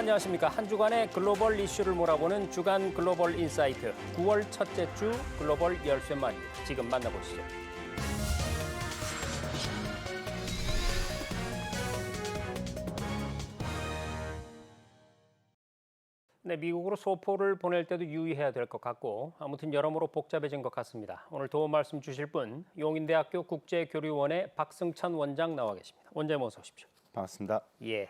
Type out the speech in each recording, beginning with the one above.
안녕하십니까. 한 주간의 글로벌 이슈를 몰아보는 주간 글로벌 인사이트 9월 첫째 주 글로벌 열쇠마리 지금 만나보시죠. 네, 미국으로 소포를 보낼 때도 유의해야 될 것 같고 아무튼 여러모로 복잡해진 것 같습니다. 오늘 도움 말씀 주실 분 용인대학교 국제교류원의 박승찬 원장 나와 계십니다. 원장님 어서 오십시오. 반갑습니다. 예.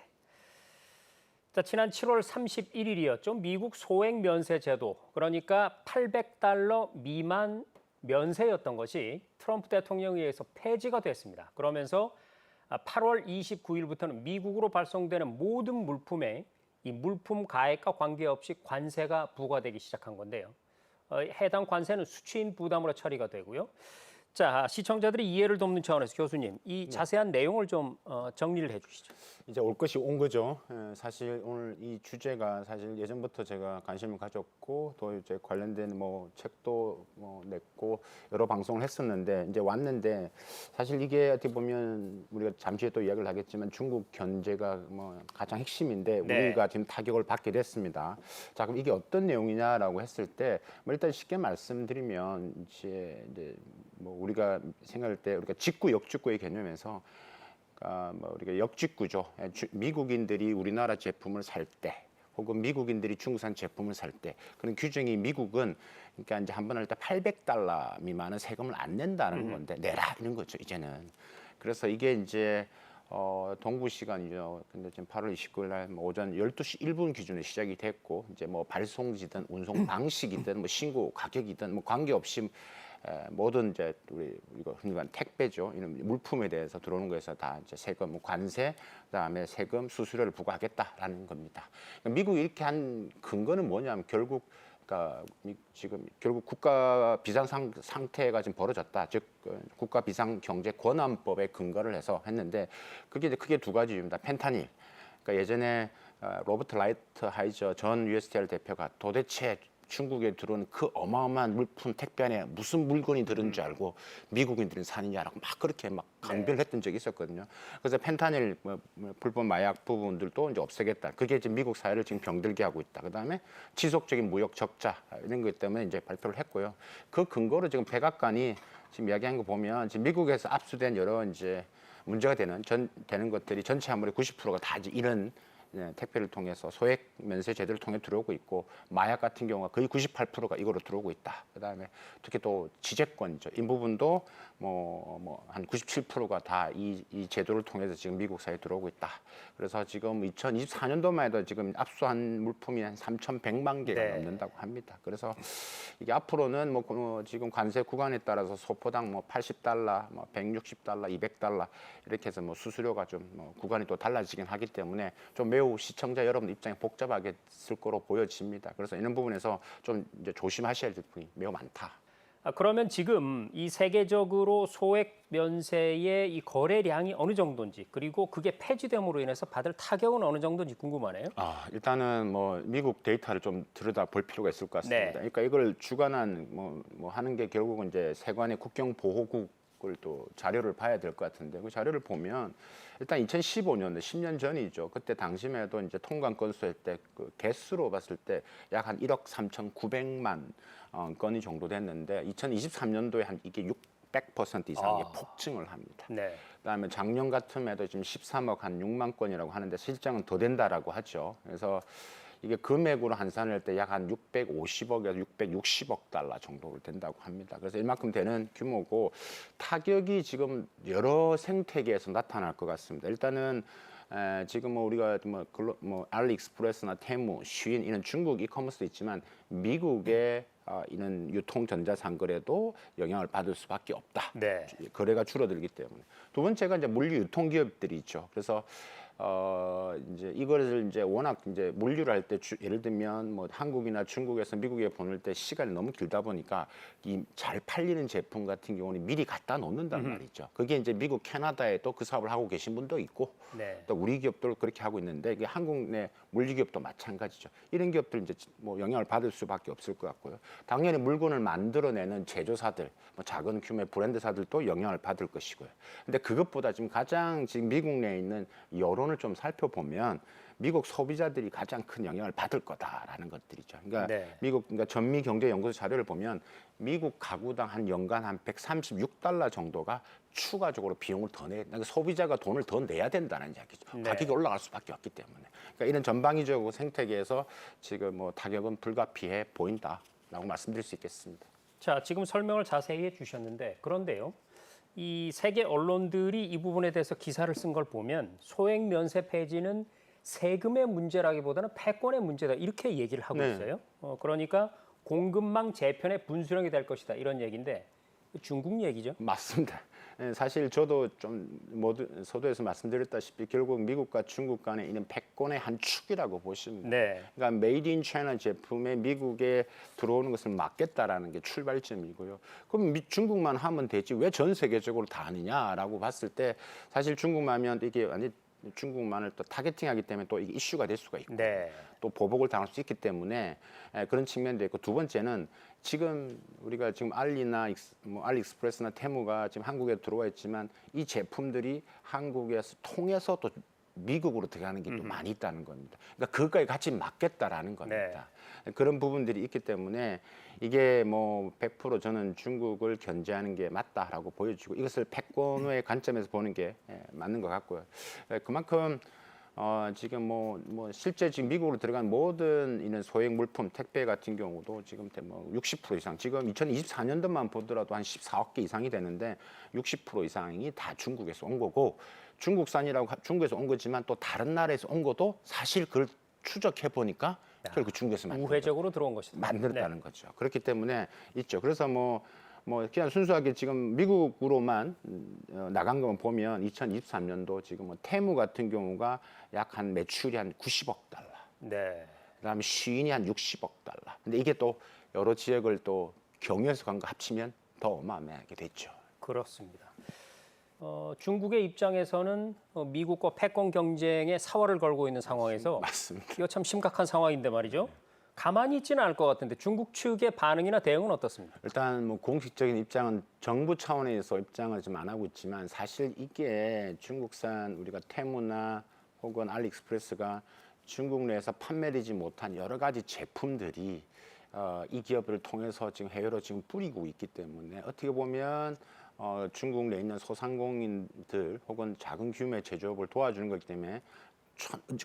자, 지난 7월 31일이었죠. 미국 소액 면세 제도, 그러니까 $800 미만 면세였던 것이 트럼프 대통령에 의해서 폐지가 됐습니다. 그러면서 8월 29일부터는 미국으로 발송되는 모든 물품에 이 물품 가액과 관계없이 관세가 부과되기 시작한 건데요. 해당 관세는 수취인 부담으로 처리가 되고요. 자, 시청자들이 이해를 돕는 차원에서 교수님, 이 자세한 내용을 좀 정리를 해주시죠. 이제 올 것이 온 거죠. 사실 오늘 이 주제가 사실 예전부터 제가 관심을 가졌고 또 이제 관련된 뭐 책도 뭐 냈고 여러 방송을 했었는데 이제 왔는데 사실 이게 어떻게 보면 우리가 잠시 후에 또 이야기를 하겠지만 중국 견제가 뭐 가장 핵심인데 네. 우리가 지금 타격을 받게 됐습니다. 자, 그럼 이게 어떤 내용이냐라고 했을 때 뭐 일단 쉽게 말씀드리면 이제 뭐 우리가 생각할 때 우리가 직구 역직구의 개념에서 뭐 우리가 역직구죠. 미국인들이 우리나라 제품을 살 때, 혹은 미국인들이 중국산 제품을 살 때 그런 규정이 미국은 그러니까 이제 한 번 할 때 $800 미만은 세금을 안 낸다는 건데 내라 이런 거죠 이제는. 그래서 이게 이제 동부 시간이죠. 근데 지금 8월 29일 날 뭐 오전 12시 1분 기준으로 시작이 됐고 이제 뭐 발송지든 운송 방식이든 뭐 신고 가격이든 뭐 관계없이 모든 이제 우리가 흔히 말하는 택배죠. 이런 물품에 대해서 들어오는 거에서 다 이제 세금, 뭐 관세, 그다음에 세금, 수수료를 부과하겠다라는 겁니다. 그러니까 미국이 이렇게 한 근거는 뭐냐면 결국 그러니까 지금 결국 국가 비상 상태가 지금 벌어졌다. 즉 국가 비상 경제 권한법에 근거를 해서 했는데 그게 이제 크게 두 가지입니다. 펜타닐. 그러니까 예전에 로버트 라이트 하이저 전 USTR 대표가 도대체 중국에 들어오는 그 어마어마한 물품 택배 안에 무슨 물건이 들은 줄 알고 미국인들은 사느냐라고 막 그렇게 막 강변을 했던 적이 있었거든요. 그래서 펜타닐 불법 마약 부분들도 이제 없애겠다. 그게 이제 미국 사회를 지금 병들게 하고 있다. 그다음에 지속적인 무역 적자 이런 것 때문에 이제 발표를 했고요. 그 근거로 지금 백악관이 지금 이야기한 거 보면 지금 미국에서 압수된 여러 이제 문제가 되는 것들이 전체 환물의 90%가 다 이제 이런 택배를 통해서 소액 면세 제도를 통해 들어오고 있고 마약 같은 경우가 거의 98%가 이거로 들어오고 있다. 그다음에 특히 또 지재권이죠. 이 부분도 뭐 한 97%가 다 이 제도를 통해서 지금 미국 사회에 들어오고 있다. 그래서 지금 2024년도만 해도 지금 압수한 물품이 한 3,100만 개가 네. 넘는다고 합니다. 그래서 이게 앞으로는 뭐 지금 관세 구간에 따라서 소포당 뭐 $80, 뭐 $160, $200 이렇게 해서 뭐 수수료가 좀 뭐 구간이 또 달라지긴 하기 때문에 좀 매우 시청자 여러분 입장이 복잡하겠을 거로 보여집니다. 그래서 이런 부분에서 좀 이제 조심하셔야 될 부분이 매우 많다. 그러면 지금 이 세계적으로 소액 면세의 이 거래량이 어느 정도인지 그리고 그게 폐지됨으로 인해서 받을 타격은 어느 정도인지 궁금하네요. 일단은 뭐 미국 데이터를 좀 들여다 볼 필요가 있을 것 같습니다. 네. 그러니까 이걸 주관한 뭐 하는 게 결국은 이제 세관의 국경 보호국 을 또 자료를 봐야 될 것 같은데 그 자료를 보면 일단 2015년 10년 전이죠. 그때 당시만 해도 이제 통관 건수일 때 그 개수로 봤을 때 약 한 1억 3,900만 건이 정도 됐는데 2023년도에 한 이게 600% 이상의 폭증을 합니다. 네. 그다음에 작년 같은 해도 지금 13억 한 6만 건이라고 하는데 실제는 더 된다라고 하죠. 그래서 이게 금액으로 환산할 때 약 한 650억에서 660억 달러 정도 된다고 합니다. 그래서 이만큼 되는 규모고 타격이 지금 여러 생태계에서 나타날 것 같습니다. 일단은 지금 뭐 우리가 뭐 알리익스프레스나 테무, 쉬인 이런 중국 이커머스도 있지만 미국의 이런 유통 전자상거래도 영향을 받을 수밖에 없다. 네. 거래가 줄어들기 때문에. 두 번째가 이제 물류 유통기업들이 있죠. 그래서 이제 이거를 이제 워낙 이제 물류를 할 때 예를 들면 뭐 한국이나 중국에서 미국에 보낼 때 시간이 너무 길다 보니까 이 잘 팔리는 제품 같은 경우는 미리 갖다 놓는단 말이죠. 그게 이제 미국, 캐나다에도 그 사업을 하고 계신 분도 있고 네. 또 우리 기업도 그렇게 하고 있는데 이게 한국 내 물류 기업도 마찬가지죠. 이런 기업들 이제 뭐 영향을 받을 수밖에 없을 것 같고요. 당연히 물건을 만들어내는 제조사들, 뭐 작은 규모의 브랜드사들도 영향을 받을 것이고요. 근데 그것보다 지금 가장 지금 미국 내에 있는 여론을 좀 살펴보면 미국 소비자들이 가장 큰 영향을 받을 거다라는 것들이죠. 그러니까 네. 그러니까 전미 경제 연구소 자료를 보면 미국 가구당 한 연간 한 136달러 정도가 추가적으로 비용을 더 그러니까 소비자가 돈을 더 내야 된다는 이야기죠. 네. 가격이 올라갈 수밖에 없기 때문에. 그러니까 이런 전방위적 생태계에서 지금 뭐 타격은 불가피해 보인다라고 말씀드릴 수 있겠습니다. 자, 지금 설명을 자세히 해주셨는데 그런데요. 이 세계 언론들이 이 부분에 대해서 기사를 쓴 걸 보면 소액 면세 폐지는 세금의 문제라기보다는 패권의 문제다 이렇게 얘기를 하고 네. 있어요. 그러니까 공급망 재편의 분수령이 될 것이다 이런 얘기인데 중국 얘기죠. 맞습니다. 예, 사실 저도 좀 모두 서두에서 말씀드렸다시피 결국 미국과 중국 간에 있는 패권의 한 축이라고 보시면 돼요. 네. 그러니까 메이드 인 차이나 제품에 미국에 들어오는 것을 막겠다라는 게 출발점이고요. 그럼 중국만 하면 되지 왜 전 세계적으로 다 하느냐라고 봤을 때 사실 중국만 하면 이게 완전 중국만을 또 타겟팅하기 때문에 또 이게 이슈가 될 수가 있고 네. 또 보복을 당할 수 있기 때문에 그런 측면도 있고 두 번째는 지금 우리가 지금 알리익스프레스나 테무가 지금 한국에 들어와 있지만 이 제품들이 한국에서 통해서 또 미국으로 들어가는 게 또 많이 있다는 겁니다. 그러니까 그것까지 같이 막겠다라는 겁니다. 그런 부분들이 있기 때문에 이게 뭐 100% 저는 중국을 견제하는 게 맞다라고 보여지고 이것을 패권의 관점에서 보는 게 맞는 것 같고요. 그만큼 지금 뭐 실제 지금 미국으로 들어간 모든 이런 소액 물품 택배 같은 경우도 지금 뭐 60% 이상 지금 2024년도만 보더라도 한 14억 개 이상이 되는데 60% 이상이 다 중국에서 온 거고 중국산이라고 중국에서 온 거지만 또 다른 나라에서 온 것도 사실 그걸 추적해 보니까 결국 중국에서 우회적으로 들어온 것이다. 만들었다는 거죠. 그렇기 때문에 있죠. 그래서 뭐 그냥 순수하게 지금 미국으로만 나간 것만 보면 2023년도 지금 뭐 테무 같은 경우가 약 한 매출이 한 90억 달러. 네. 그다음에 시인이 한 60억 달러. 근데 이게 또 여러 지역을 또 경유해서 간 거 합치면 더 어마어마하게 됐죠. 그렇습니다. 중국의 입장에서는 미국과 패권 경쟁에 사활을 걸고 있는 상황에서 맞습니다. 이거 참 심각한 상황인데 말이죠. 가만히 있지는 않을 것 같은데 중국 측의 반응이나 대응은 어떻습니까? 일단 뭐 공식적인 입장은 정부 차원에서 입장을 좀 안 하고 있지만 사실 이게 중국산 우리가 테무나 혹은 알리익스프레스가 중국 내에서 판매되지 못한 여러 가지 제품들이 이 기업을 통해서 지금 해외로 지금 뿌리고 있기 때문에 어떻게 보면 중국 내에 있는 소상공인들 혹은 작은 규모의 제조업을 도와주는 거기 때문에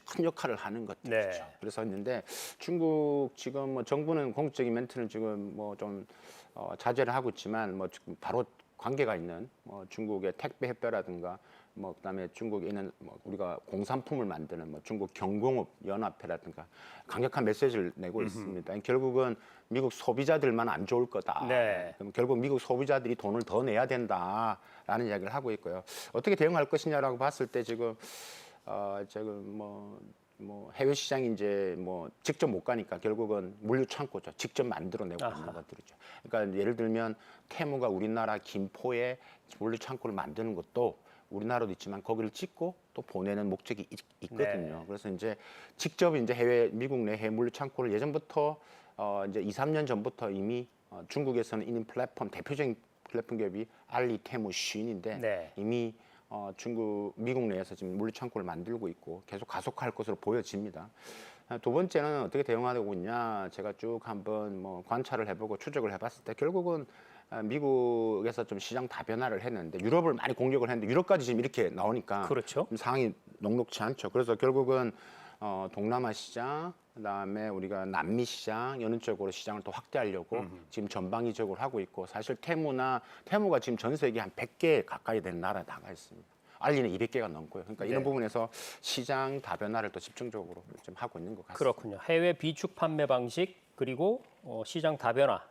큰 역할을 하는 것들이죠. 네. 그래서 했는데 중국 지금 뭐 정부는 공식적인 멘트는 지금 뭐 좀 자제를 하고 있지만 뭐 지금 바로 관계가 있는 뭐 중국의 택배 협회라든가 뭐 그다음에 중국에 있는 뭐 우리가 공산품을 만드는 뭐 중국 경공업 연합회라든가 강력한 메시지를 내고 있습니다. 결국은 미국 소비자들만 안 좋을 거다. 네. 그럼 결국 미국 소비자들이 돈을 더 내야 된다라는 이야기를 하고 있고요. 어떻게 대응할 것이냐라고 봤을 때 지금 지금 뭐 해외 시장이 이제 뭐 직접 못 가니까 결국은 물류 창고죠. 직접 만들어내고 있는 것들이죠. 그러니까 예를 들면 테무가 우리나라 김포에 물류 창고를 만드는 것도 우리나라도 있지만 거기를 찍고 또 보내는 목적이 있거든요. 네. 그래서 이제 직접 이제 미국 내 해외 물류 창고를 예전부터 이제 2, 3년 전부터 이미 중국에서는 있는 플랫폼 대표적인 플랫폼 기업이 알리, 테무, 쉬인인데 네. 이미 미국 내에서 지금 물류 창고를 만들고 있고 계속 가속할 것으로 보여집니다. 두 번째는 어떻게 대응하고 있냐 제가 쭉 한번 뭐 관찰을 해보고 추적을 해봤을 때 결국은 미국에서 좀 시장 다변화를 했는데 유럽을 많이 공격을 했는데 유럽까지 지금 이렇게 나오니까 그렇죠. 좀 상황이 녹록치 않죠. 그래서 결국은 동남아 시장 그다음에 우리가 남미 시장 이런 쪽으로 시장을 또 확대하려고 지금 전방위적으로 하고 있고 사실 테무가 지금 전 세계 한 100개 가까이 되는 나라에 나가 있습니다. 알리는 200개가 넘고요. 그러니까 이런 네. 부분에서 시장 다변화를 또 집중적으로 좀 하고 있는 것 같습니다. 그렇군요. 해외 비축 판매 방식 그리고 시장 다변화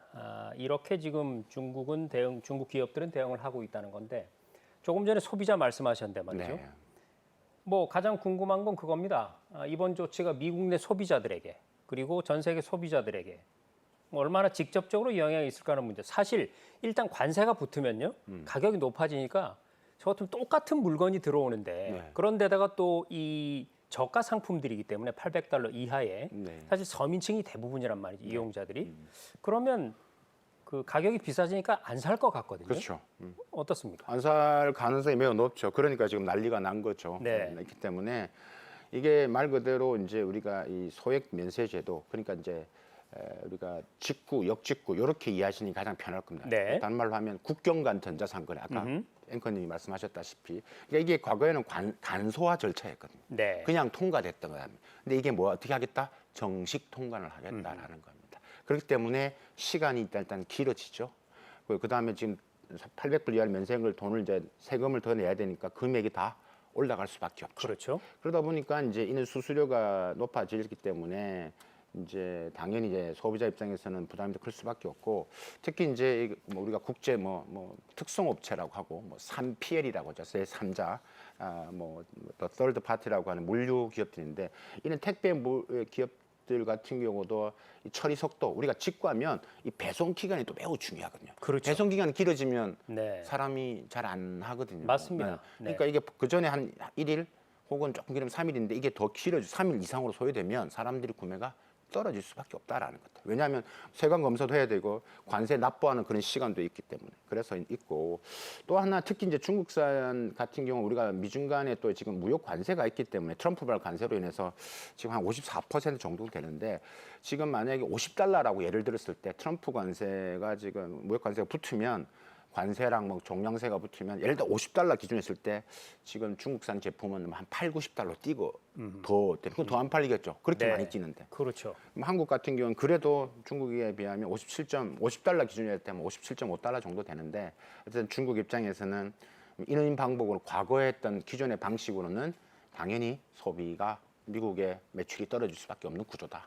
이렇게 지금 중국 기업들은 대응을 하고 있다는 건데 조금 전에 소비자 말씀하셨는데 말이죠. 네. 뭐 가장 궁금한 건 그겁니다. 이번 조치가 미국 내 소비자들에게 그리고 전 세계 소비자들에게 뭐 얼마나 직접적으로 영향이 있을까 하는 문제. 사실 일단 관세가 붙으면요. 가격이 높아지니까 저 같으면 똑같은 물건이 들어오는데 네. 그런데다가 또 이 저가 상품들이기 때문에 $800 이하에 네. 사실 서민층이 대부분이란 말이죠. 이용자들이. 그러면 그 가격이 비싸지니까 안 살 것 같거든요. 그렇죠. 어떻습니까? 안 살 가능성이 매우 높죠. 그러니까 지금 난리가 난 거죠. 네. 그렇기 때문에 이게 말 그대로 이제 우리가 이 소액 면세 제도, 그러니까 이제 우리가 직구, 역직구 이렇게 이해하시는 게 가장 편할 겁니다. 네. 다른 말로 하면 국경 간 전자상거래, 아까 앵커님이 말씀하셨다시피, 그러니까 이게 과거에는 간소화 절차였거든요. 네. 그냥 통과됐던 거야. 근데 이게 뭐 어떻게 하겠다? 정식 통관을 하겠다라는 겁니다. 그렇기 때문에 시간이 일단 길어지죠. 그 다음에 지금 800불 이하 면세를 돈을 이제 세금을 더 내야 되니까 금액이 다 올라갈 수밖에 없죠. 그렇죠. 그러다 보니까 이제 이는 수수료가 높아지기 때문에 이제 당연히 이제 소비자 입장에서는 부담이 더 클 수밖에 없고, 특히 이제 뭐 우리가 국제 뭐 특성업체라고 하고 뭐 3PL이라고 하죠. 제3자 더 third party라고 하는 물류 기업들인데, 이런 택배 기업들 같은 경우도 이 처리 속도, 우리가 직구하면 이 배송 기간이 또 매우 중요하거든요. 그렇죠. 배송 기간이 길어지면 네. 사람이 잘 안 하거든요. 맞습니다. 네. 그러니까 이게 그 전에 한 1일 혹은 조금 길으면 3일인데 이게 더 길어져 3일 이상으로 소요되면 사람들이 구매가 떨어질 수밖에 없다라는 것들. 왜냐하면 세관 검사도 해야 되고 관세 납부하는 그런 시간도 있기 때문에 그래서 있고, 또 하나 특히 이제 중국산 같은 경우 우리가 미중 간에 또 지금 무역 관세가 있기 때문에 트럼프발 관세로 인해서 지금 한 54% 정도 되는데, 지금 만약에 $50라고 예를 들었을 때 트럼프 관세가 지금 무역 관세가 붙으면, 관세랑 뭐 종량세가 붙으면 예를 들어 $50 기준했을 때 지금 중국산 제품은 한 8, $90 뛰고 그건 더 안 팔리겠죠. 그렇게 네. 많이 뛰는데. 그렇죠. 한국 같은 경우는 그래도 중국에 비하면 $50 기준일 때면 $57.5 정도 되는데, 어쨌든 중국 입장에서는 이런 방법으로 과거에 했던 기존의 방식으로는 당연히 소비가 미국의 매출이 떨어질 수밖에 없는 구조다.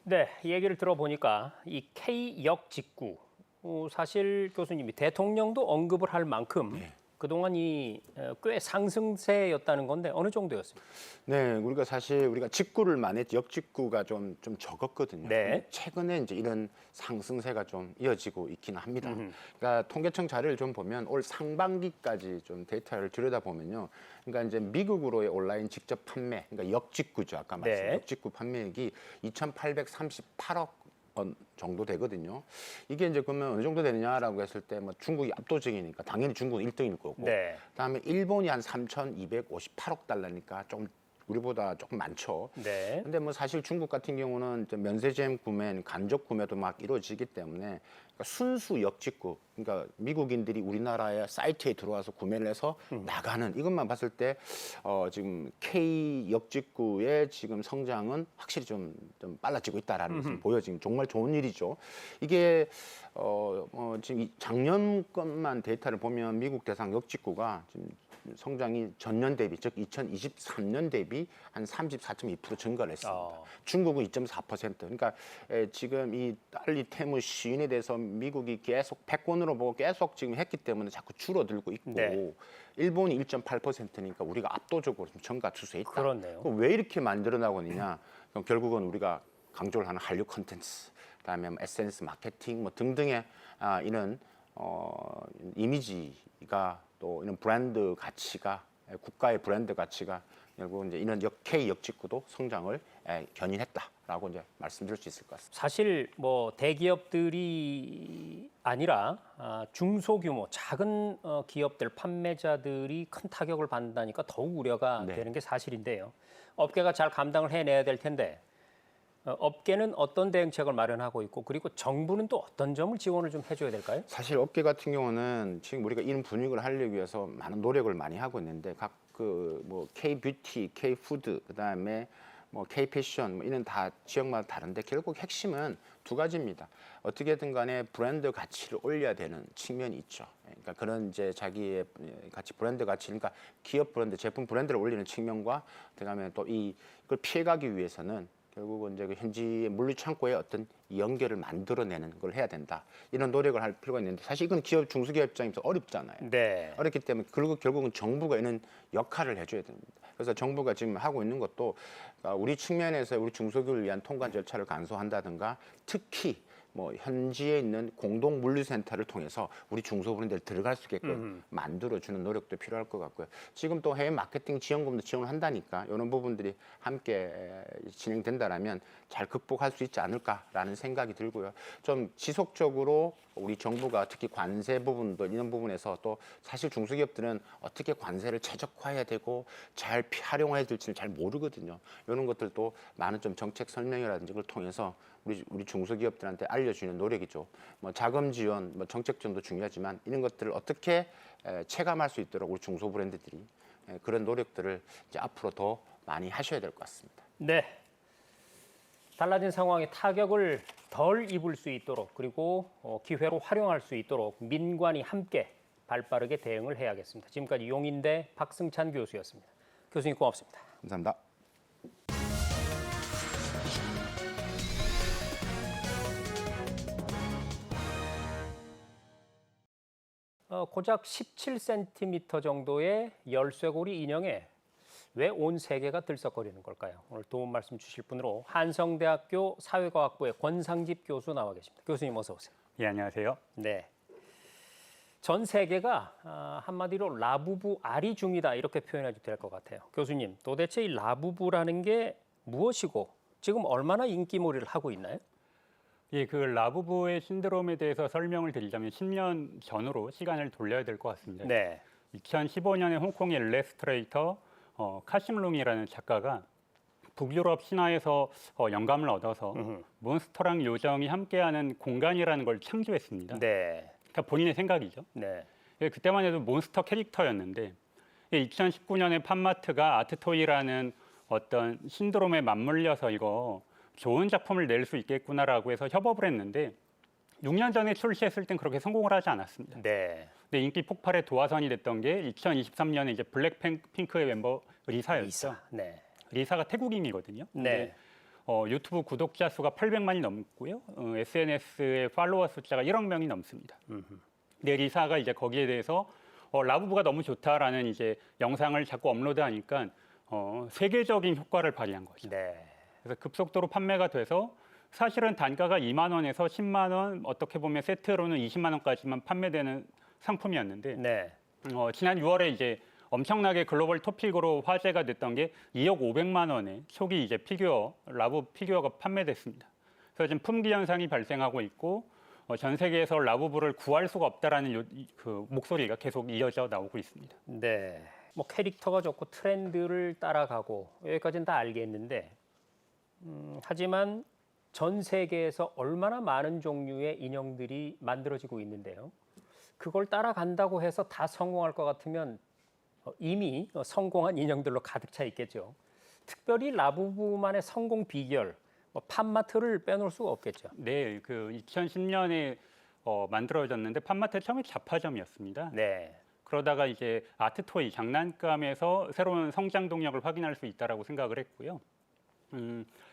네, 이 얘기를 들어보니까 이 K역 직구, 사실 교수님이 대통령도 언급을 할 만큼 그동안 꽤 상승세였다는 건데 어느 정도였습니까? 네, 우리가 사실 직구를 많이 했지 역직구가 좀 적었거든요. 네. 근데 최근에 이제 이런 상승세가 좀 이어지고 있기는 합니다. 그러니까 통계청 자료를 좀 보면 올 상반기까지 좀 데이터를 들여다보면요. 그러니까 이제 미국으로의 온라인 직접 판매, 그러니까 역직구죠. 아까 말씀드린 네. 역직구 판매액이 2,838억 원 정도 되거든요. 이게 이제 그러면 어느 정도 되느냐라고 했을 때 뭐 중국이 압도적이니까 당연히 중국은 1등일 거고, 네. 그다음에 일본이 한 3,258억 달러니까 좀 우리보다 조금 많죠. 네. 근데 뭐 사실 중국 같은 경우는 면세점 구매, 간접 구매도 막 이루어지기 때문에, 그러니까 순수 역직구, 그러니까 미국인들이 우리나라의 사이트에 들어와서 구매를 해서 나가는 이것만 봤을 때 지금 K 역직구의 지금 성장은 확실히 좀 빨라지고 있다라는 것을 보여지는 정말 좋은 일이죠. 이게 지금 작년 것만 데이터를 보면 미국 대상 역직구가 지금 성장이 전년 대비, 즉 2023년 대비 한 34.2% 증가를 했습니다. 중국은 2.4%. 그러니까 지금 이 달리 테무 시인에 대해서 미국이 계속 패권으로 보고 계속 지금 했기 때문에 자꾸 줄어들고 있고, 네. 일본이 1.8%니까 우리가 압도적으로 좀 증가 추세에 있다. 그렇네요. 그럼 왜 이렇게 만들어 나오느냐? 그럼 결국은 우리가 강조를 하는 한류 콘텐츠, 그다음에 뭐 SNS 마케팅 뭐 등등의 이런 이미지가, 또 이런 브랜드 가치가, 국가의 브랜드 가치가 결국 이제 이런 K 역직구도 성장을 견인했다라고 이제 말씀드릴 수 있을 것 같습니다. 사실 뭐 대기업들이 아니라 중소규모 작은 기업들 판매자들이 큰 타격을 받는다니까 더욱 우려가 네. 되는 게 사실인데요. 업계가 잘 감당을 해내야 될 텐데 업계는 어떤 대응책을 마련하고 있고, 그리고 정부는 또 어떤 점을 지원을 좀 해줘야 될까요? 사실 업계 같은 경우는 지금 우리가 이런 분위기를 하려기 위해서 많은 노력을 많이 하고 있는데, 각 뭐 K 뷰티, K 푸드, 그다음에 뭐 K 패션 뭐 이런 다 지역마다 다른데 결국 핵심은 두 가지입니다. 어떻게든 간에 브랜드 가치를 올려야 되는 측면이 있죠. 그러니까 그런 이제 자기의 가치, 브랜드 가치, 그러니까 기업 브랜드, 제품 브랜드를 올리는 측면과, 그다음에 또 이걸 피해가기 위해서는 결국은 이제 그 현지의 물류 창고에 어떤 연결을 만들어내는 걸 해야 된다. 이런 노력을 할 필요가 있는데, 사실 이건 기업, 중소기업 입장에서 어렵잖아요. 네. 어렵기 때문에 결국은 정부가 이런 역할을 해줘야 됩니다. 그래서 정부가 지금 하고 있는 것도 우리 측면에서 우리 중소기업을 위한 통관 절차를 간소화한다든가, 특히 뭐 현지에 있는 공동 물류센터를 통해서 우리 중소브랜드를 들어갈 수 있게끔 만들어주는 노력도 필요할 것 같고요. 지금 또 해외 마케팅 지원금도 지원을 한다니까 이런 부분들이 함께 진행된다라면 잘 극복할 수 있지 않을까라는 생각이 들고요. 좀 지속적으로 우리 정부가 특히 관세 부분들 이런 부분에서 또 사실 중소기업들은 어떻게 관세를 최적화해야 되고 잘 활용해야 될지를 잘 모르거든요. 이런 것들도 많은 좀 정책 설명이라든지 걸 통해서 우리 중소기업들한테 알려주는 노력이죠. 뭐 자금 지원, 뭐 정책 지원도 중요하지만 이런 것들을 어떻게 체감할 수 있도록 우리 중소 브랜드들이 그런 노력들을 이제 앞으로 더 많이 하셔야 될 것 같습니다. 네. 달라진 상황에 타격을 덜 입을 수 있도록 그리고 기회로 활용할 수 있도록 민관이 함께 발빠르게 대응을 해야겠습니다. 지금까지 용인대 박승찬 교수였습니다. 교수님 고맙습니다. 감사합니다. 고작 17cm 정도의 열쇠고리 인형에 왜 온 세계가 들썩거리는 걸까요? 오늘 도움 말씀 주실 분으로 한성대학교 사회과학부의 권상집 교수 나와 계십니다. 교수님 어서 오세요. 예, 안녕하세요. 네. 전 세계가 한마디로 라부부 아리 중이다 이렇게 표현해도 될 것 같아요. 교수님, 도대체 이 라부부라는 게 무엇이고 지금 얼마나 인기몰이를 하고 있나요? 예, 그 라부부의 신드롬에 대해서 설명을 드리자면 10년 전으로 시간을 돌려야 될 것 같습니다. 네. 2015년에 홍콩의 일러스트레이터 카심룽이라는 작가가 북유럽 신화에서 영감을 얻어서 몬스터랑 요정이 함께하는 공간이라는 걸 창조했습니다. 네. 그러니까 본인의 생각이죠. 네. 예, 그때만 해도 몬스터 캐릭터였는데 2019년에 팜마트가 아트토이라는 어떤 신드롬에 맞물려서 이거 좋은 작품을 낼 수 있겠구나라고 해서 협업을 했는데 6년 전에 출시했을 땐 그렇게 성공을 하지 않았습니다. 네. 근데 인기 폭발의 도화선이 됐던 게 2023년에 이제 블랙핑크의 멤버 리사였죠. 리사. 네. 리사가 태국인이거든요. 네. 유튜브 구독자 수가 800만이 넘고요. SNS의 팔로워 숫자가 1억 명이 넘습니다. 근데 리사가 이제 거기에 대해서 라부부가 너무 좋다라는 이제 영상을 자꾸 업로드하니까 세계적인 효과를 발휘한 거죠. 네. 그래서 급속도로 판매가 돼서 사실은 단가가 2만 원에서 10만 원, 어떻게 보면 세트로는 20만 원까지만 판매되는 상품이었는데 네. 지난 6월에 이제 엄청나게 글로벌 토픽으로 화제가 됐던 게 2억 500만 원의 초기 이제 라부 피규어가 판매됐습니다. 그래서 지금 품귀 현상이 발생하고 있고 전 세계에서 라부부를 구할 수가 없다라는 그 목소리가 계속 이어져 나오고 있습니다. 네. 뭐 캐릭터가 좋고 트렌드를 따라가고 여기까지는 다 알겠는데 하지만 전 세계에서 얼마나 많은 종류의 인형들이 만들어지고 있는데요. 그걸 따라간다고 해서 다 성공할 것 같으면 이미 성공한 인형들로 가득 차 있겠죠. 특별히 라부부만의 성공 비결, 팜마트를 빼놓을 수가 없겠죠. 네, 그 2010년에 만들어졌는데 팜마트 처음에 잡화점이었습니다. 네. 그러다가 이제 아트토이 장난감에서 새로운 성장 동력을 확인할 수 있다라고 생각을 했고요.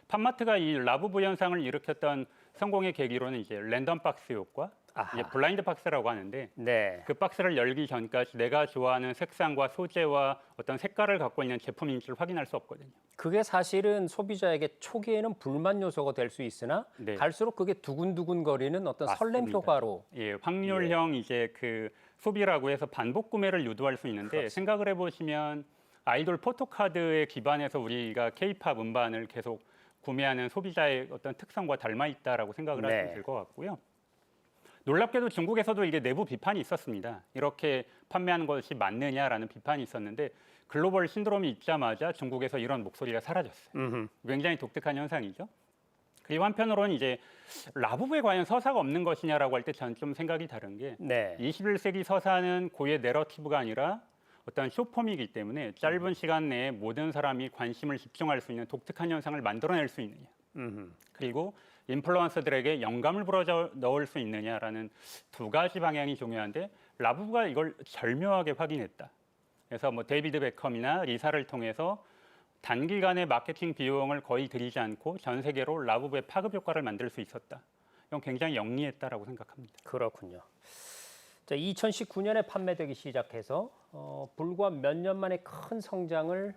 팜마트가 이 라부부 현상을 일으켰던 성공의 계기로는 이제 랜덤 박스 효과, 이제 블라인드 박스라고 하는데 네. 그 박스를 열기 전까지 내가 좋아하는 색상과 소재와 어떤 색깔을 갖고 있는 제품인지를 확인할 수 없거든요. 그게 사실은 소비자에게 초기에는 불만 요소가 될 수 있으나 네. 갈수록 그게 두근두근거리는 어떤 설렘 맞습니다. 효과로 예, 확률형 이제 그 소비라고 해서 반복 구매를 유도할 수 있는데 그렇습니다. 생각을 해보시면 아이돌 포토카드에 기반해서 우리가 K-팝 음반을 계속 구매하는 소비자의 어떤 특성과 닮아 있다라고 생각을 하시면 될 것 같고요. 놀랍게도 중국에서도 이게 내부 비판이 있었습니다. 이렇게 판매하는 것이 맞느냐라는 비판이 있었는데 글로벌 신드롬이 있자마자 중국에서 이런 목소리가 사라졌어요. 굉장히 독특한 현상이죠. 그리고 한편으로는 이제 라부부에 과연 서사가 없는 것이냐라고 할 때 저는 좀 생각이 다른 게 21세기 서사는 고유의 내러티브가 아니라 어떤 쇼폼이기 때문에 짧은 시간 내에 모든 사람이 관심을 집중할 수 있는 독특한 현상을 만들어낼 수 있느냐. 그리고 인플루언서들에게 영감을 불어 넣을 수 있느냐라는 두 가지 방향이 중요한데 라부부가 이걸 절묘하게 확인했다. 그래서 뭐 데이비드 베컴이나 리사를 통해서 단기간에 마케팅 비용을 거의 들이지 않고 전 세계로 라부부의 파급 효과를 만들 수 있었다. 이건 굉장히 영리했다라고 생각합니다. 그렇군요. 자, 2019년에 판매되기 시작해서 불과 몇 년 만에 큰 성장을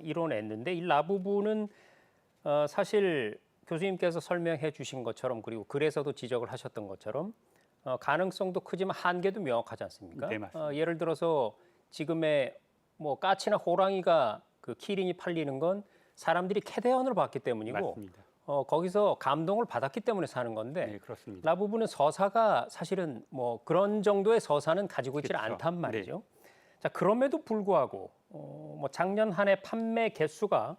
이뤄냈는데 이 라부부는 사실 교수님께서 설명해 주신 것처럼 그리고 글에서도 지적을 하셨던 것처럼 가능성도 크지만 한계도 명확하지 않습니까? 네, 맞습니다. 예를 들어서 지금의 뭐 까치나 호랑이가 그 키링이 팔리는 건 사람들이 캐대언을 봤기 때문이고 맞습니다. 거기서 감동을 받았기 때문에 사는 건데 네, 그렇습니다. 라부부는 서사가 사실은 뭐 그런 정도의 서사는 가지고 있지는 그렇죠. 않단 말이죠. 자, 그럼에도 불구하고 뭐 작년 한 해 판매 개수가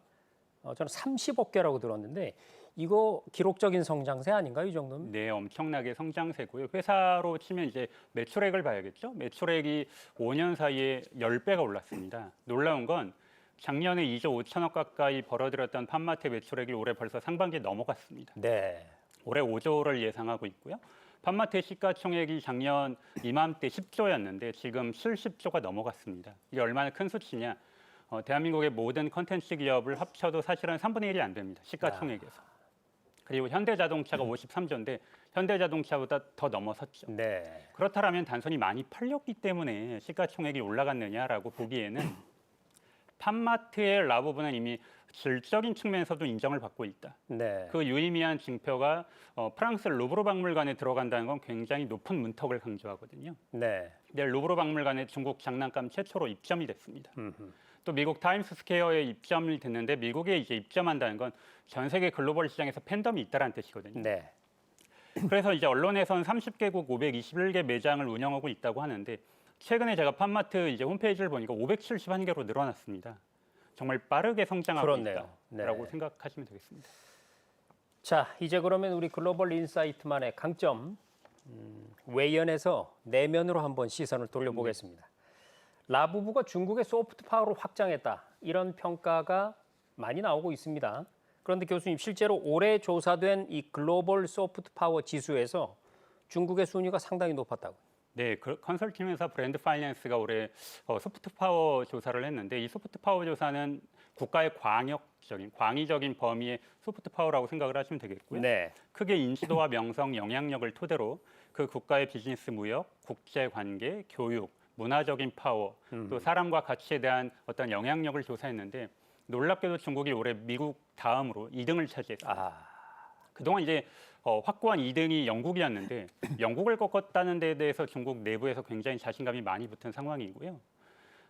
저는 30억 개라고 들었는데 이거 기록적인 성장세 아닌가요, 이 정도면? 네, 엄청나게 성장세고요. 회사로 치면 이제 매출액을 봐야겠죠. 매출액이 5년 사이에 10배가 올랐습니다. 놀라운 건 작년에 2조 5천억 가까이 벌어들였던 팜마트 매출액이 올해 벌써 상반기에 넘어갔습니다. 네. 올해 5조를 예상하고 있고요. 팜마트의 시가총액이 작년 이맘때 10조였는데 지금 70조가 넘어갔습니다. 이게 얼마나 큰 수치냐? 대한민국의 모든 컨텐츠 기업을 합쳐도 사실은 3분의 1이 안 됩니다. 시가총액에서. 그리고 현대자동차가 53조인데 현대자동차보다 더 넘어섰죠. 네. 그렇다면 단순히 많이 팔렸기 때문에 시가총액이 올라갔느냐라고 보기에는 팜마트의 라부부는 이미 질적인 측면에서도 인정을 받고 있다. 네. 그 유의미한 징표가 프랑스 루브르 박물관에 들어간다는 건 굉장히 높은 문턱을 강조하거든요. 네. 내일 루브르 박물관에 중국 장난감 최초로 입점이 됐습니다. 음흠. 또 미국 타임스 스퀘어에 입점이 됐는데 미국에 이제 입점한다는 건 전 세계 글로벌 시장에서 팬덤이 있다는 뜻이거든요. 네. 그래서 이제 언론에서는 30개국 521개 매장을 운영하고 있다고 하는데 최근에 제가 팜마트 이제 홈페이지를 보니까 571개로 늘어났습니다. 정말 빠르게 성장하고 그렇네요. 있다라고 네. 생각하시면 되겠습니다. 자, 이제 그러면 우리 글로벌 인사이트만의 강점 외연에서 내면으로 한번 시선을 돌려보겠습니다. 라부부가 중국의 소프트 파워로 확장했다. 이런 평가가 많이 나오고 있습니다. 그런데 교수님, 실제로 올해 조사된 이 글로벌 소프트 파워 지수에서 중국의 순위가 상당히 높았다고. 네, 그 컨설팅 회사 브랜드 파이낸스가 올해 소프트 파워 조사를 했는데 이 소프트 파워 조사는 국가의 광의적인 범위의 소프트 파워라고 생각을 하시면 되겠고요. 네. 크게 인지도와 명성, 영향력을 토대로 그 국가의 비즈니스 무역, 국제 관계, 교육, 문화적인 파워, 또 사람과 가치에 대한 어떤 영향력을 조사했는데 놀랍게도 중국이 올해 미국 다음으로 2등을 차지했습니다. 그동안 이제 확고한 2등이 영국이었는데 영국을 꺾었다는 데 대해서 중국 내부에서 굉장히 자신감이 많이 붙은 상황이고요.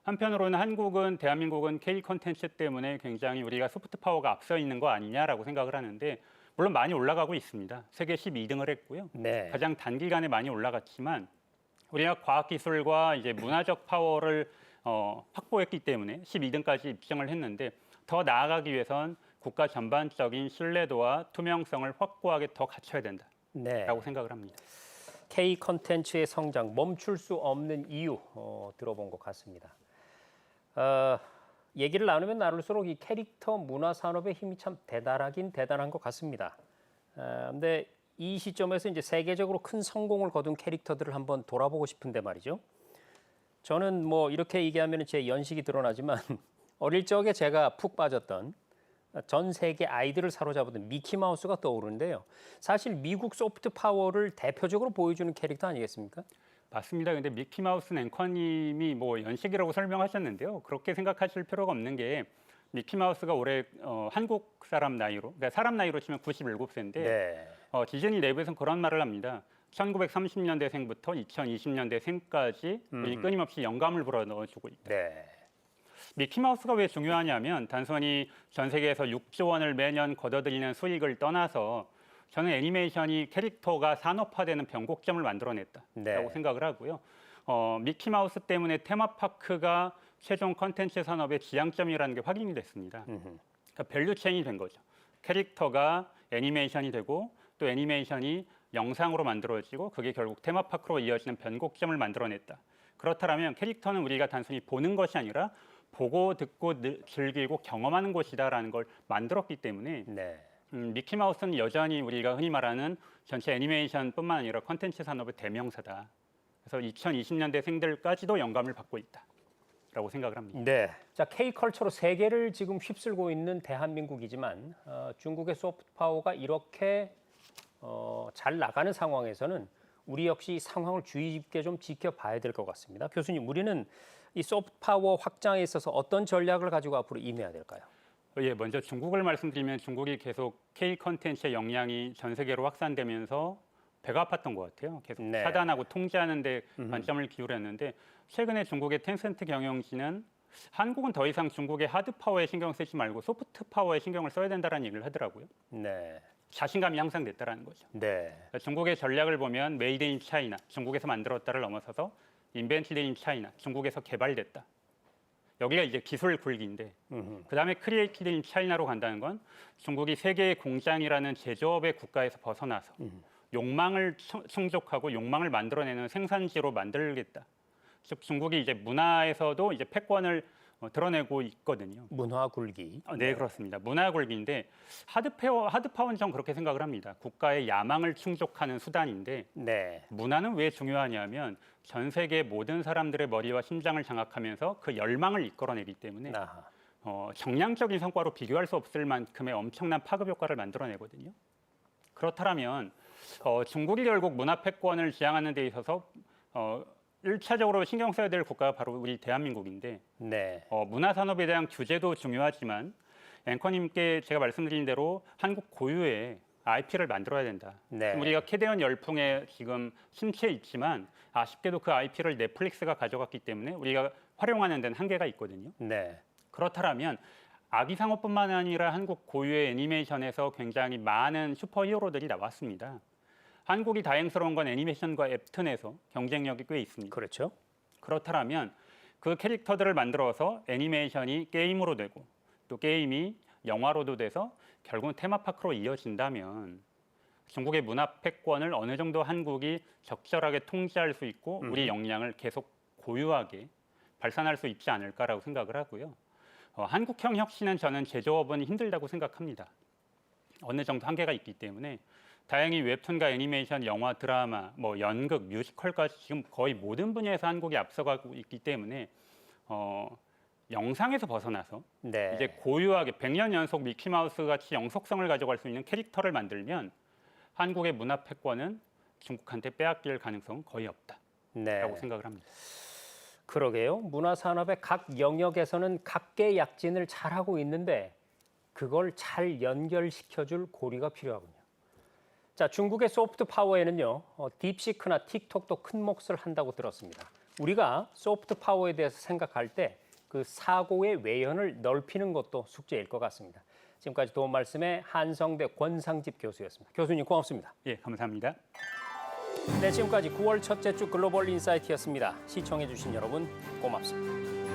한편으로는 한국은 대한민국은 K 콘텐츠 때문에 굉장히 우리가 소프트 파워가 앞서 있는 거 아니냐라고 생각을 하는데 물론 많이 올라가고 있습니다. 세계 12등을 했고요. 네. 가장 단기간에 많이 올라갔지만 우리가 과학기술과 이제 문화적 파워를 확보했기 때문에 12등까지 입증을 했는데 더 나아가기 위해선 국가 전반적인 신뢰도와 투명성을 확고하게 더 갖춰야 된다라고 네. 생각을 합니다. K 컨텐츠의 성장 멈출 수 없는 이유 들어본 것 같습니다. 얘기를 나누면 나눌수록 이 캐릭터 문화 산업의 힘이 참 대단하긴 대단한 것 같습니다. 근데 이 시점에서 이제 세계적으로 큰 성공을 거둔 캐릭터들을 한번 돌아보고 싶은데 말이죠. 저는 뭐 이렇게 얘기하면 제 연식이 드러나지만 어릴 적에 제가 푹 빠졌던 전 세계 아이들을 사로잡았던 미키마우스가 떠오르는데요. 사실 미국 소프트 파워를 대표적으로 보여주는 캐릭터 아니겠습니까? 맞습니다. 근데 미키마우스 앵커님이 뭐 연식이라고 설명하셨는데요. 그렇게 생각하실 필요가 없는 게 미키마우스가 올해 한국 사람 나이로, 그러니까 사람 나이로 치면 97세인데 네. 디즈니 내부에서는 그런 말을 합니다. 1930년대생부터 2020년대생까지 끊임없이 영감을 불어넣어주고 있다. 네. 미키마우스가 왜 중요하냐면 단순히 전 세계에서 6조 원을 매년 거둬들이는 수익을 떠나서 저는 애니메이션이 캐릭터가 산업화되는 변곡점을 만들어냈다라고 네. 생각을 하고요. 미키마우스 때문에 테마파크가 최종 컨텐츠 산업의 지향점이라는 게 확인이 됐습니다. 그러니까 밸류체인이 된 거죠. 캐릭터가 애니메이션이 되고 또 애니메이션이 영상으로 만들어지고 그게 결국 테마파크로 이어지는 변곡점을 만들어냈다. 그렇다면 캐릭터는 우리가 단순히 보는 것이 아니라 보고 듣고 즐기고 경험하는 곳이다라는 걸 만들었기 때문에 네. 미키마우스는 여전히 우리가 흔히 말하는 전체 애니메이션뿐만 아니라 컨텐츠 산업의 대명사다. 그래서 2020년대생들까지도 영감을 받고 있다라고 생각을 합니다. 네. 자, K컬처로 세계를 지금 휩쓸고 있는 대한민국이지만 중국의 소프트 파워가 이렇게 잘 나가는 상황에서는 우리 역시 상황을 주의 깊게 좀 지켜봐야 될 것 같습니다. 교수님, 우리는 이 소프트 파워 확장에 있어서 어떤 전략을 가지고 앞으로 임해야 될까요? 예, 먼저 중국을 말씀드리면 중국이 계속 K 컨텐츠의 역량이 전 세계로 확산되면서 배가 아팠던 것 같아요. 계속 네. 차단하고 통제하는 데 관점을 기울였는데 최근에 중국의 텐센트 경영진은 한국은 더 이상 중국의 하드 파워에 신경 쓰지 말고 소프트 파워에 신경을 써야 된다는 얘기를 하더라고요. 네. 자신감이 향상됐다라는 거죠. 네. 그러니까 중국의 전략을 보면 메이드 인 차이나, 중국에서 만들었다를 넘어서서 인벤티드 인 차이나, 중국에서 개발됐다. 여기가 이제 기술 굴기인데 그다음에 크리에이티드 인 차이나로 간다는 건 중국이 세계의 공장이라는 제조업의 국가에서 벗어나서 욕망을 충족하고 욕망을 만들어내는 생산지로 만들겠다. 즉 중국이 이제 문화에서도 이제 패권을 드러내고 있거든요. 문화 굴기. 네, 그렇습니다. 문화 굴기인데 하드파워는 전 그렇게 생각을 합니다. 국가의 야망을 충족하는 수단인데 네. 문화는 왜 중요하냐면 전 세계 모든 사람들의 머리와 심장을 장악하면서 그 열망을 이끌어내기 때문에 아하. 정량적인 성과로 비교할 수 없을 만큼의 엄청난 파급 효과를 만들어내거든요. 그렇다면 중국이 결국 문화 패권을 지향하는 데 있어서 1차적으로 신경 써야 될 국가가 바로 우리 대한민국인데 네. 문화 산업에 대한 규제도 중요하지만 앵커님께 제가 말씀드린 대로 한국 고유의 IP를 만들어야 된다. 네. 우리가 캐대언 열풍에 지금 심취해 있지만 아쉽게도 그 IP를 넷플릭스가 가져갔기 때문에 우리가 활용하는 데는 한계가 있거든요. 네. 그렇다면 아기상어뿐만 아니라 한국 고유의 애니메이션에서 굉장히 많은 슈퍼히어로들이 나왔습니다. 한국이 다행스러운 건 애니메이션과 웹툰에서 경쟁력이 꽤 있습니다. 그렇죠. 그렇다면 그 캐릭터들을 만들어서 애니메이션이 게임으로 되고 또 게임이 영화로도 돼서 결국은 테마파크로 이어진다면 중국의 문화 패권을 어느 정도 한국이 적절하게 통제할 수 있고 우리 역량을 계속 고유하게 발산할 수 있지 않을까라고 생각을 하고요. 한국형 혁신은 저는 제조업은 힘들다고 생각합니다. 어느 정도 한계가 있기 때문에 다행히 웹툰과 애니메이션, 영화, 드라마, 연극, 뮤지컬까지 지금 거의 모든 분야에서 한국이 앞서가고 있기 때문에 영상에서 벗어나서 네. 이제 고유하게 100년 연속 미키마우스 같이 영속성을 가져갈 수 있는 캐릭터를 만들면 한국의 문화 패권은 중국한테 빼앗길 가능성은 거의 없다라고 네. 생각을 합니다. 그러게요. 문화 산업의 각 영역에서는 각계약진을 잘하고 있는데 그걸 잘 연결시켜줄 고리가 필요하군요. 자, 중국의 소프트 파워에는요, 딥시크나 틱톡도 큰 몫을 한다고 들었습니다. 우리가 소프트 파워에 대해서 생각할 때 그 사고의 외연을 넓히는 것도 숙제일 것 같습니다. 지금까지 도움 말씀의 한성대 권상집 교수였습니다. 교수님 고맙습니다. 예, 감사합니다. 네, 지금까지 9월 첫째 주 글로벌 인사이트였습니다. 시청해주신 여러분 고맙습니다.